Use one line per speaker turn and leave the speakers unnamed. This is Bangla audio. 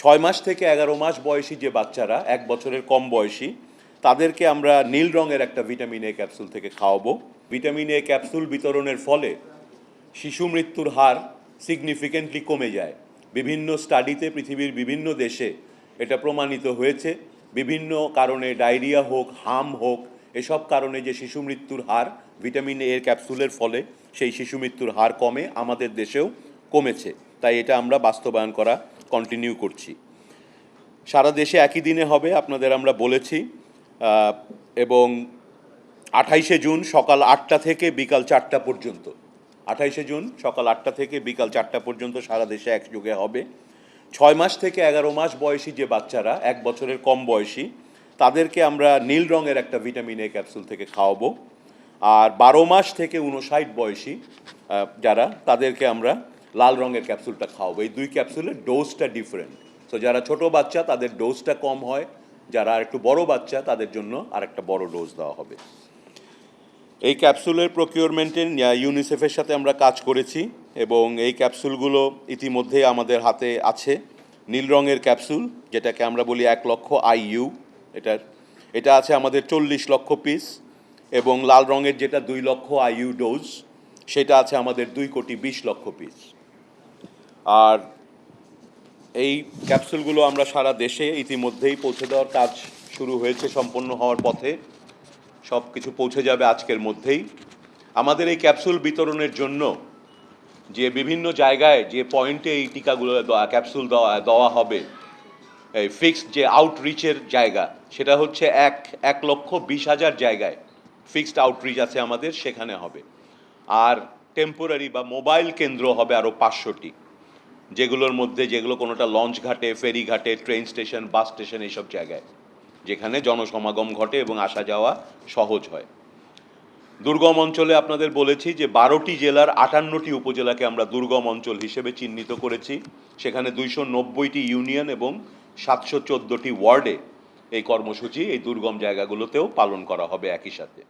6 মাস থেকে 11 মাস বয়সী যে বাচ্চারা 1 বছরের কম বয়সী তাদেরকে আমরা নীল রঙের একটা ভিটামিন এ ক্যাপসুল থেকে খাওয়াবো। ভিটামিন এ ক্যাপসুল বিতরণের ফলে শিশু মৃত্যুর হার সিগনিফিকেন্টলি কমে যায়। বিভিন্ন স্টাডিতে পৃথিবীর বিভিন্ন দেশে এটা প্রমাণিত হয়েছে। বিভিন্ন কারণে ডায়রিয়া হোক, হাম হোক, এসব কারণে যে শিশু মৃত্যুর হার ভিটামিন এ ক্যাপসুলের ফলে সেই শিশু মৃত্যুর হার কমে, আমাদের দেশেও কমেছে। তাই এটা আমরা বাস্তবায়ন করা কন্টিনিউ করছি। সারা দেশে একই দিনে হবে আপনাদের আমরা বলেছি, এবং 28শে জুন সকাল 8টা থেকে বিকাল 4টা পর্যন্ত, 28শে জুন সকাল 8টা থেকে বিকাল 4টা পর্যন্ত সারা দেশে একযোগে হবে। 6 মাস থেকে 11 মাস বয়সী যে বাচ্চারা 1 বছরের কম বয়সী তাদেরকে আমরা নীল রঙের একটা ভিটামিন এ ক্যাপসুল থেকে খাওয়াবো। আর 12 মাস থেকে 59 বয়সী যারা তাদেরকে আমরা লাল রঙের ক্যাপসুলটা খাওয়াবো। এই দুই ক্যাপসুলের ডোজটা ডিফারেন্ট। তো যারা ছোট বাচ্চা তাদের ডোজটা কম হয়, যারা আর একটু বড় বাচ্চা তাদের জন্য আর একটা বড় ডোজ দেওয়া হবে। এই ক্যাপসুলের প্রকিউরমেন্টে ইউনিসেফের সাথে আমরা কাজ করেছি এবং এই ক্যাপসুলগুলো ইতিমধ্যেই আমাদের হাতে আছে। নীল রঙের ক্যাপসুল, যেটাকে আমরা বলি 1 লক্ষ IU, এটা আছে আমাদের 40 লক্ষ পিস, এবং লাল রঙের যেটা 2 লক্ষ IU ডোজ, সেটা আছে আমাদের 2 কোটি 20 লক্ষ পিস। আর এই ক্যাপসুলগুলো আমরা সারা দেশে ইতিমধ্যেই পৌঁছে দেওয়ার কাজ শুরু হয়েছে, সম্পন্ন হওয়ার পথে। সব কিছু পৌঁছে যাবে আজকের মধ্যেই। আমাদের এই ক্যাপসুল বিতরণের জন্য যে বিভিন্ন জায়গায় যে পয়েন্টে এই টিকাগুলো ক্যাপসুল দেওয়া হবে, এই ফিক্সড যে আউটরিচের জায়গা, সেটা হচ্ছে 1,20,000 জায়গায় ফিক্সড আউটরিচ আছে আমাদের, সেখানে হবে। আর টেম্পোরারি বা মোবাইল কেন্দ্র হবে আরও 500টি, যেগুলোর মধ্যে কোনোটা লঞ্চ ঘাটে, ফেরি ঘাটে, ট্রেন স্টেশন, বাস স্টেশন, এইসব জায়গায় যেখানে জনসমাগম ঘটে এবং আসা যাওয়া সহজ হয়। দুর্গম অঞ্চলে আপনাদের বলেছি যে 12টি জেলার 58টি উপজেলাকে আমরা দুর্গম অঞ্চল হিসেবে চিহ্নিত করেছি। সেখানে 290টি ইউনিয়ন এবং 714টি ওয়ার্ডে এই কর্মসূচি এই দুর্গম জায়গাগুলোতেও পালন করা হবে একই সাথে।